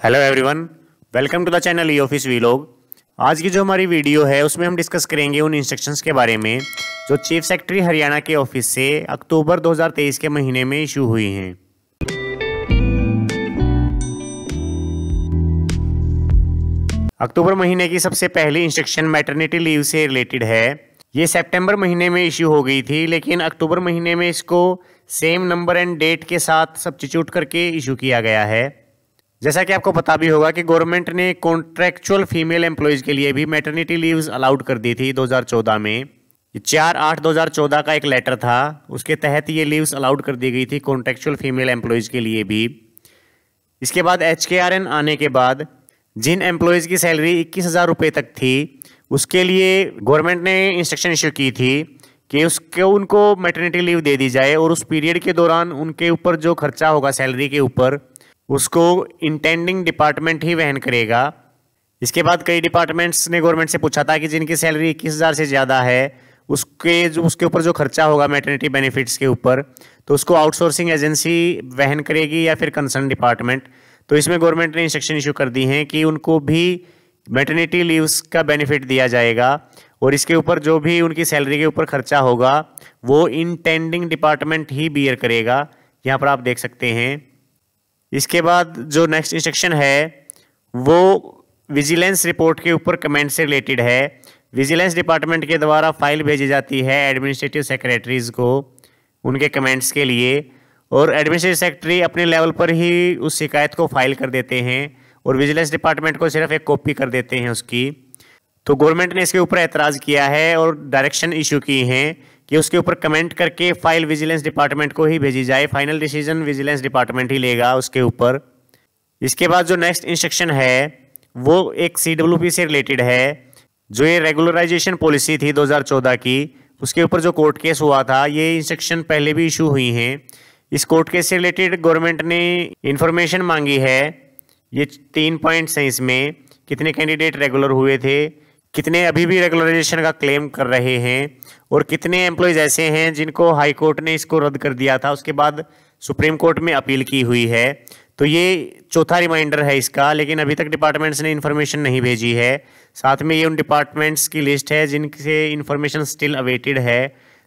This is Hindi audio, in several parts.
Hello everyone, welcome to the channel e office vlog. आज की जो हमारी वीडियो है उसमें हम डिस्कस करेंगे उन इंस्ट्रक्शंस के बारे में जो चीफ सेक्रेटरी हरियाणा के ऑफिस से अक्टूबर 2023 के महीने में इशू हुई हैं। अक्टूबर महीने की सबसे पहली इंस्ट्रक्शन मैटरनिटी लीव से रिलेटेड है। ये सितंबर महीने में इशू हो गई थी, लेकिन अक्टूबर महीने में इसको सेम नंबर एंड डेट के साथ सब्स्टिट्यूट करके इशू किया गया है। जैसा कि आपको पता भी होगा कि गवर्नमेंट ने कॉन्ट्रैक्चुअल फीमेल एम्प्लॉयज़ के लिए भी मैटरनिटी लीव्स अलाउड कर दी थी 2014 में। 4/8/2014 का एक लेटर था, उसके तहत ये लीव्स अलाउड कर दी गई थी कॉन्ट्रैक्चुअल फीमेल एम्प्लॉयज़ के लिए भी। इसके बाद HKRN आने के बाद जिन एम्प्लॉयज़ की सैलरी 21,000 रुपये तक थी उसके लिए गवर्नमेंट ने इंस्ट्रक्शन इशू की थी कि उनको मैटरनिटी लीव दे दी जाए और उस पीरियड के दौरान उनके ऊपर जो खर्चा होगा सैलरी के ऊपर उसको इंटेंडिंग डिपार्टमेंट ही वहन करेगा। इसके बाद कई डिपार्टमेंट्स ने गवर्नमेंट से पूछा था कि जिनकी सैलरी 21,000 से ज़्यादा है उसके ऊपर जो खर्चा होगा मैटरनिटी बेनिफिट्स के ऊपर तो उसको आउटसोर्सिंग एजेंसी वहन करेगी या फिर कंसर्न डिपार्टमेंट। तो इसमें गवर्नमेंट ने इंस्ट्रक्शन इशू कर दी हैं कि उनको भी मैटरनिटी लीव्स का बेनिफिट दिया जाएगा और इसके ऊपर जो भी उनकी सैलरी के ऊपर खर्चा होगा वो इंटेंडिंग डिपार्टमेंट ही बियर करेगा। यहाँ पर आप देख सकते हैं। इसके बाद जो नेक्स्ट इंस्ट्रक्शन है वो विजिलेंस रिपोर्ट के ऊपर कमेंट से रिलेटेड है। विजिलेंस डिपार्टमेंट के द्वारा फाइल भेजी जाती है एडमिनिस्ट्रेटिव सेक्रेटरीज को उनके कमेंट्स के लिए और एडमिनिस्ट्रेटिव सेक्रेटरी अपने लेवल पर ही उस शिकायत को फाइल कर देते हैं और विजिलेंस डिपार्टमेंट को सिर्फ एक कॉपी कर देते हैं उसकी। तो गवर्नमेंट ने इसके ऊपर एतराज़ किया है और डायरेक्शन इशू की हैं कि उसके ऊपर कमेंट करके फाइल विजिलेंस डिपार्टमेंट को ही भेजी जाए। फाइनल डिसीजन विजिलेंस डिपार्टमेंट ही लेगा उसके ऊपर। इसके बाद जो नेक्स्ट इंस्ट्रक्शन है वो एक CWP से रिलेटेड है। जो ये रेगुलराइजेशन पॉलिसी थी 2014 की उसके ऊपर जो कोर्ट केस हुआ था, ये इंस्ट्रक्शन पहले भी इशू हुई हैं। इस कोर्ट केस से रिलेटेड गवर्नमेंट ने इंफॉर्मेशन मांगी है। ये 3 पॉइंट्स हैं इसमें, कितने कैंडिडेट रेगुलर हुए थे, कितने अभी भी रेगुलराइजेशन का क्लेम कर रहे हैं और कितने एम्प्लॉयज़ ऐसे हैं जिनको हाई कोर्ट ने इसको रद्द कर दिया था, उसके बाद सुप्रीम कोर्ट में अपील की हुई है। तो ये चौथा रिमाइंडर है इसका, लेकिन अभी तक डिपार्टमेंट्स ने इन्फॉर्मेशन नहीं भेजी है। साथ में ये उन डिपार्टमेंट्स की लिस्ट है जिनसे इन्फॉर्मेशन स्टिल अवेटेड है।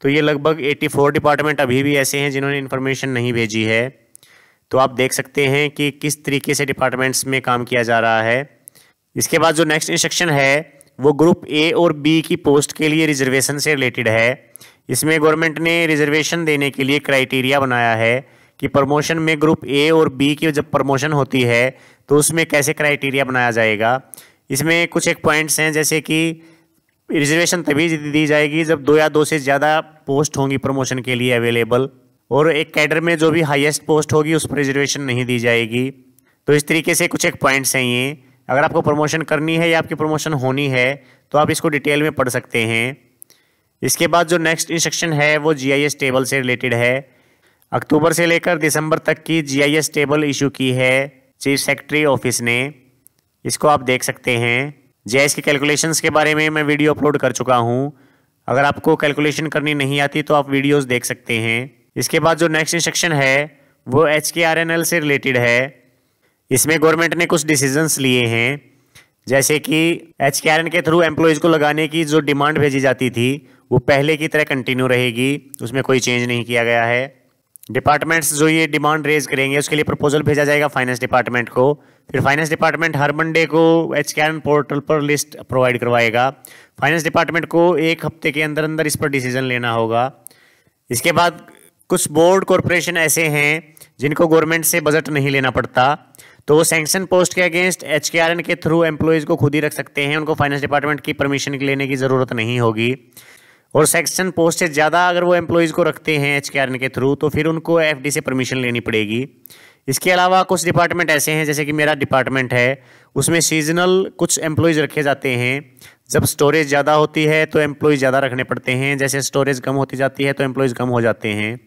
तो ये लगभग 84 डिपार्टमेंट अभी भी ऐसे हैं जिन्होंने इन्फॉर्मेशन नहीं भेजी है। तो आप देख सकते हैं कि किस तरीके से डिपार्टमेंट्स में काम किया जा रहा है। इसके बाद जो नेक्स्ट इंस्ट्रक्शन है वो ग्रुप A और B की पोस्ट के लिए रिजर्वेशन से रिलेटेड है। इसमें गवर्नमेंट ने रिजर्वेशन देने के लिए क्राइटेरिया बनाया है कि प्रमोशन में ग्रुप A और B की जब प्रमोशन होती है तो उसमें कैसे क्राइटेरिया बनाया जाएगा। इसमें कुछ एक पॉइंट्स हैं, जैसे कि रिजर्वेशन तभी दी जाएगी जब 2 या 2 से ज़्यादा पोस्ट होंगी प्रमोशन के लिए अवेलेबल, और एक कैडर में जो भी हाईएस्ट पोस्ट होगी उस पर रिजर्वेशन नहीं दी जाएगी। तो इस तरीके से कुछ एक पॉइंट्स हैं ये। अगर आपको प्रमोशन करनी है या आपकी प्रमोशन होनी है तो आप इसको डिटेल में पढ़ सकते हैं। इसके बाद जो नेक्स्ट इंस्ट्रक्शन है वो GIS टेबल से रिलेटेड है। अक्टूबर से लेकर दिसंबर तक की GIS टेबल इशू की है चीफ सेक्रेटरी ऑफिस ने। इसको आप देख सकते हैं। GIS की कैलकुलेशंस के बारे में मैं वीडियो अपलोड कर चुका हूँ। अगर आपको कैलकुलेशन करनी नहीं आती तो आप वीडियोस देख सकते हैं। इसके बाद जो नेक्स्ट इंस्ट्रक्शन है वो HKRNL से रिलेटेड है। इसमें गवर्नमेंट ने कुछ डिसीजंस लिए हैं, जैसे कि HKRN के थ्रू एम्प्लॉयज़ को लगाने की जो डिमांड भेजी जाती थी वो पहले की तरह कंटिन्यू रहेगी, उसमें कोई चेंज नहीं किया गया है। डिपार्टमेंट्स जो ये डिमांड रेज करेंगे उसके लिए प्रपोजल भेजा जाएगा फाइनेंस डिपार्टमेंट को। फिर फाइनेंस डिपार्टमेंट हर मंडे को HKRN पोर्टल पर लिस्ट प्रोवाइड करवाएगा। फाइनेंस डिपार्टमेंट को 1 हफ्ते के अंदर अंदर इस पर डिसीजन लेना होगा। इसके बाद कुछ बोर्ड कॉरपोरेशन ऐसे हैं जिनको गवर्नमेंट से बजट नहीं लेना पड़ता, तो वो सैंक्शन पोस्ट के अगेंस्ट HKRN के थ्रू एम्प्लॉयज़ को खुद ही रख सकते हैं। उनको फाइनेंस डिपार्टमेंट की परमिशन लेने की ज़रूरत नहीं होगी। और सैंक्शन पोस्ट से ज़्यादा अगर वो एम्प्लॉयज़ को रखते हैं HKRN के थ्रू तो फिर उनको FD से परमिशन लेनी पड़ेगी। इसके अलावा कुछ डिपार्टमेंट ऐसे हैं, जैसे कि मेरा डिपार्टमेंट है, उसमें सीजनल कुछ एम्प्लॉयज़ रखे जाते हैं। जब स्टोरेज ज़्यादा होती है तो एम्प्लॉयज़ ज़्यादा रखने पड़ते हैं, जैसे स्टोरेज कम होती जाती है तो एम्प्लॉयज़ कम हो जाते हैं।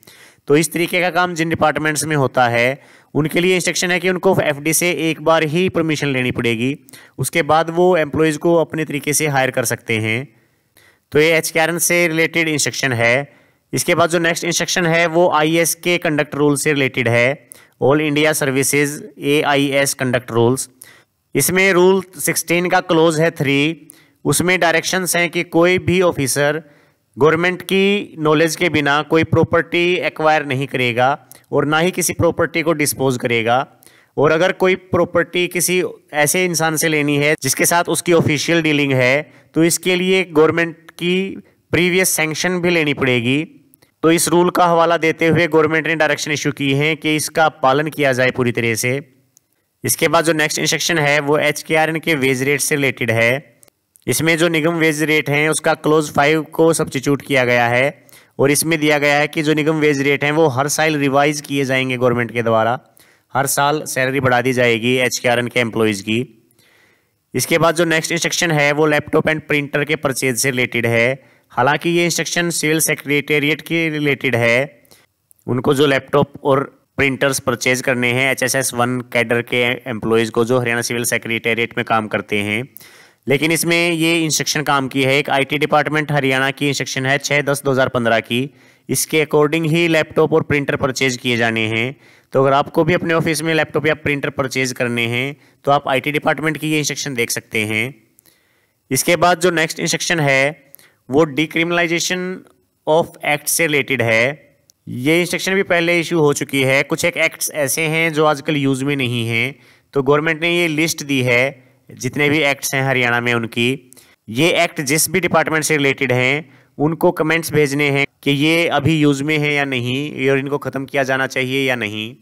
तो इस तरीके का काम जिन डिपार्टमेंट्स में होता है उनके लिए इंस्ट्रक्शन है कि उनको FD से एक बार ही परमिशन लेनी पड़ेगी, उसके बाद वो एम्प्लॉयज़ को अपने तरीके से हायर कर सकते हैं। तो ये HKRN से रिलेटेड इंस्ट्रक्शन है। इसके बाद जो नेक्स्ट इंस्ट्रक्शन है वो IS के कंडक्ट रूल से रिलेटेड है। All India services AIS conduct rules. इसमें रूल 16 का क्लोज है 3, उसमें डायरेक्शंस हैं कि कोई भी ऑफिसर गवर्नमेंट की नॉलेज के बिना कोई प्रॉपर्टी एक्वायर नहीं करेगा और ना ही किसी प्रॉपर्टी को डिस्पोज करेगा। और अगर कोई प्रॉपर्टी किसी ऐसे इंसान से लेनी है जिसके साथ उसकी ऑफिशियल डीलिंग है तो इसके लिए गवर्नमेंट की प्रीवियस सैंक्शन भी लेनी पड़ेगी। तो इस रूल का हवाला देते हुए गवर्नमेंट ने डायरेक्शन इशू की है कि इसका पालन किया जाए पूरी तरह से। इसके बाद जो नेक्स्ट इंस्ट्रक्शन है वो HKRN के वेज रेट से रिलेटेड है। इसमें जो निगम वेज रेट हैं उसका क्लोज 5 को सब्स्टिट्यूट किया गया है और इसमें दिया गया है कि जो निगम वेज रेट हैं वो हर साल रिवाइज किए जाएंगे गवर्नमेंट के द्वारा, हर साल सैलरी बढ़ा दी जाएगी HKRN के एम्प्लॉयज़ की। इसके बाद जो नेक्स्ट इंस्ट्रक्शन है वो लैपटॉप एंड प्रिंटर के परचेज से रिलेटेड है। हालांकि ये इंस्ट्रक्शन सिविल सेक्रेटेरिएट के रिलेटेड है, उनको जो लैपटॉप और प्रिंटर्स परचेज करने हैं HSS 1 कैडर के एम्प्लॉयज़ को जो हरियाणा सिविल सेक्रेटेरिएट में काम करते हैं। लेकिन इसमें ये इंस्ट्रक्शन काम की है एक IT डिपार्टमेंट हरियाणा की इंस्ट्रक्शन है 6/10/2015 की। इसके अकॉर्डिंग ही लैपटॉप और प्रिंटर परचेज किए जाने हैं। तो अगर आपको भी अपने ऑफिस में लैपटॉप या प्रिंटर परचेज करने हैं तो आप IT डिपार्टमेंट की ये इंस्ट्रक्शन देख सकते हैं। इसके बाद जो नेक्स्ट इंस्ट्रक्शन है वो डिक्रिमिनलाइजेशन ऑफ एक्ट से रिलेटेड है। ये इंस्ट्रक्शन भी पहले इशू हो चुकी है। कुछ एक एक्ट्स ऐसे हैं जो आजकल यूज़ में नहीं हैं, तो गवर्नमेंट ने ये लिस्ट दी है जितने भी एक्ट्स हैं हरियाणा में उनकी। ये एक्ट जिस भी डिपार्टमेंट से रिलेटेड हैं उनको कमेंट्स भेजने हैं कि ये अभी यूज़ में है या नहीं और इनको ख़त्म किया जाना चाहिए या नहीं,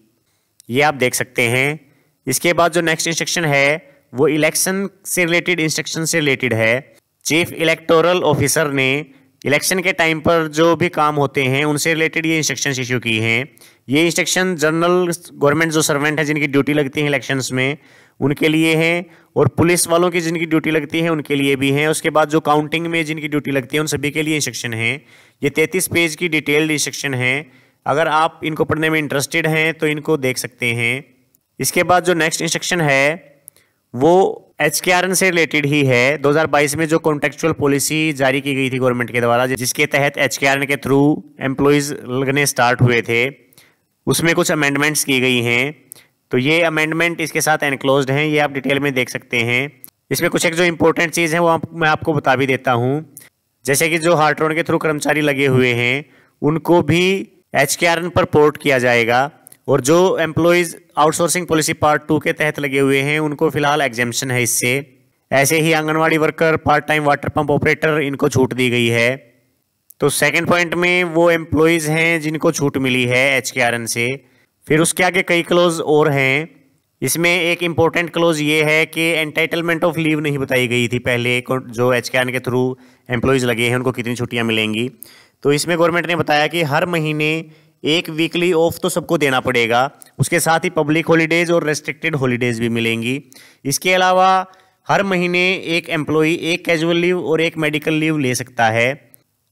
ये आप देख सकते हैं। इसके बाद जो नेक्स्ट इंस्ट्रक्शन है वो इलेक्शन से रिलेटेड इंस्ट्रक्शन से रिलेटेड है। चीफ इलेक्टोरल ऑफिसर ने इलेक्शन के टाइम पर जो भी काम होते हैं उनसे रिलेटेड ये इंस्ट्रक्शन इशू की हैं। ये इंस्ट्रक्शन जनरल गवर्नमेंट जो सर्वेंट है जिनकी ड्यूटी लगती है इलेक्शंस में उनके लिए हैं और पुलिस वालों की जिनकी ड्यूटी लगती है उनके लिए भी हैं। उसके बाद जो काउंटिंग में जिनकी ड्यूटी लगती है उन सभी के लिए इंस्ट्रक्शन है। ये 33 पेज की डिटेल्ड इंस्ट्रक्शन है। अगर आप इनको पढ़ने में इंटरेस्टेड हैं तो इनको देख सकते हैं। इसके बाद जो नेक्स्ट इंस्ट्रक्शन है वो HKRN से रिलेटेड ही है। 2022 में जो कॉन्टेक्चुअल पॉलिसी जारी की गई थी गवर्नमेंट के द्वारा जिसके तहत HKRN के थ्रू एम्प्लॉयज़ लगने स्टार्ट हुए थे, उसमें कुछ अमेंडमेंट्स की गई हैं। तो ये अमेंडमेंट इसके साथ एनक्लोज्ड हैं, ये आप डिटेल में देख सकते हैं। इसमें कुछ एक जो इंपॉर्टेंट चीज़ है वो मैं आपको बता भी देता हूँ। जैसे कि जो हार्ट्रॉन के थ्रू कर्मचारी लगे हुए हैं उनको भी HKRN पर पोर्ट किया जाएगा और जो एम्प्लॉयज़ आउटसोर्सिंग पॉलिसी पार्ट 2 के तहत लगे हुए हैं उनको फिलहाल एग्जेम्पशन है इससे। ऐसे ही anganwadi worker, part time water pump operator, इनको छूट दी गई है। तो सेकंड पॉइंट में वो एम्प्लॉयज़ हैं जिनको छूट मिली है HKRN से। फिर उसके आगे कई क्लोज और हैं। इसमें एक इम्पोर्टेंट क्लोज ये है कि एंटाइटलमेंट ऑफ लीव नहीं बताई गई थी पहले, जो HKRN के थ्रू एम्प्लॉयज़ लगे हैं उनको कितनी छुट्टियां मिलेंगी। तो इसमें गवर्नमेंट ने बताया कि हर महीने एक वीकली ऑफ तो सबको देना पड़ेगा, उसके साथ ही पब्लिक हॉलीडेज़ और रेस्ट्रिक्टेड हॉलीडेज़ भी मिलेंगी। इसके अलावा हर महीने एक एम्प्लॉई एक कैजुअल लीव और एक मेडिकल लीव ले सकता है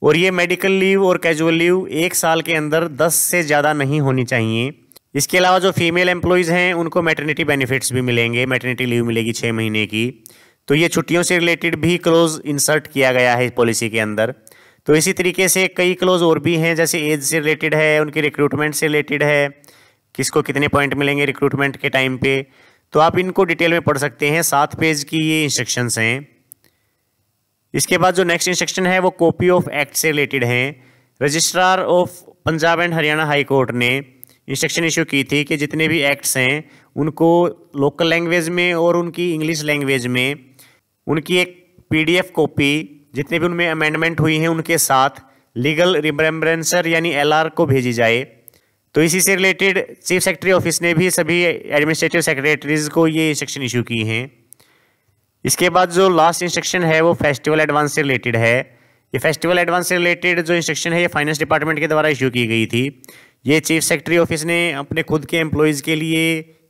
और ये मेडिकल लीव और कैजुअल लीव 1 साल के अंदर 10 से ज़्यादा नहीं होनी चाहिए। इसके अलावा जो फीमेल एम्प्लॉयज़ हैं उनको मैटरनिटी बेनिफिट्स भी मिलेंगे, मैटरनिटी लीव मिलेगी 6 महीने की। तो ये छुट्टियों से रिलेटेड भी क्लोज इंसर्ट किया गया है इस पॉलिसी के अंदर। तो इसी तरीके से कई क्लोज और भी हैं, जैसे एज से रिलेटेड है, उनकी रिक्रूटमेंट से रिलेटेड है, किसको कितने पॉइंट मिलेंगे रिक्रूटमेंट के टाइम पे। तो आप इनको डिटेल में पढ़ सकते हैं। 7 पेज की ये इंस्ट्रक्शंस हैं। इसके बाद जो नेक्स्ट इंस्ट्रक्शन है वो कॉपी ऑफ एक्ट से रिलेटेड हैं। Registrar of Punjab and Haryana high court ने इंस्ट्रक्शन इशू की थी कि जितने भी एक्ट्स हैं उनको लोकल लैंग्वेज में और उनकी इंग्लिश लैंग्वेज में उनकी एक PDF कॉपी जितने भी उनमें अमेंडमेंट हुई हैं उनके साथ लीगल रिमेम्बरेंसर यानी LR को भेजी जाए। तो इसी से रिलेटेड चीफ सेक्रेटरी ऑफिस ने भी सभी एडमिनिस्ट्रेटिव सेक्रेटरीज को ये इंस्ट्रक्शन इशू की हैं। इसके बाद जो लास्ट इंस्ट्रक्शन है वो फेस्टिवल एडवांस से रिलेटेड है। ये फेस्टिवल एडवांस से रिलेटेड जो इंस्ट्रक्शन है ये फाइनेंस डिपार्टमेंट के द्वारा इशू की गई थी। ये चीफ सेक्रेटरी ऑफिस ने अपने खुद के एम्प्लॉयज़ के लिए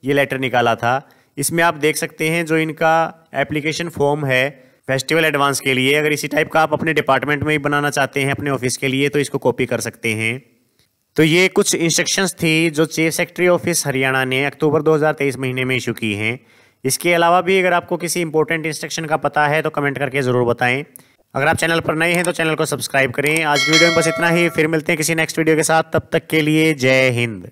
ये लेटर निकाला था। इसमें आप देख सकते हैं जो इनका एप्लीकेशन फॉर्म है फेस्टिवल एडवांस के लिए, अगर इसी टाइप का आप अपने डिपार्टमेंट में ही बनाना चाहते हैं अपने ऑफिस के लिए तो इसको कॉपी कर सकते हैं। तो ये कुछ इंस्ट्रक्शंस थी जो चीफ सेक्रेटरी ऑफिस हरियाणा ने अक्टूबर 2023 महीने में इशू की हैं। इसके अलावा भी अगर आपको किसी इंपॉर्टेंट इंस्ट्रक्शन का पता है तो कमेंट करके ज़रूर बताएं। अगर आप चैनल पर नए हैं तो चैनल को सब्सक्राइब करें। आज की वीडियो में बस इतना ही, फिर मिलते हैं किसी नेक्स्ट वीडियो के साथ। तब तक के लिए जय हिंद।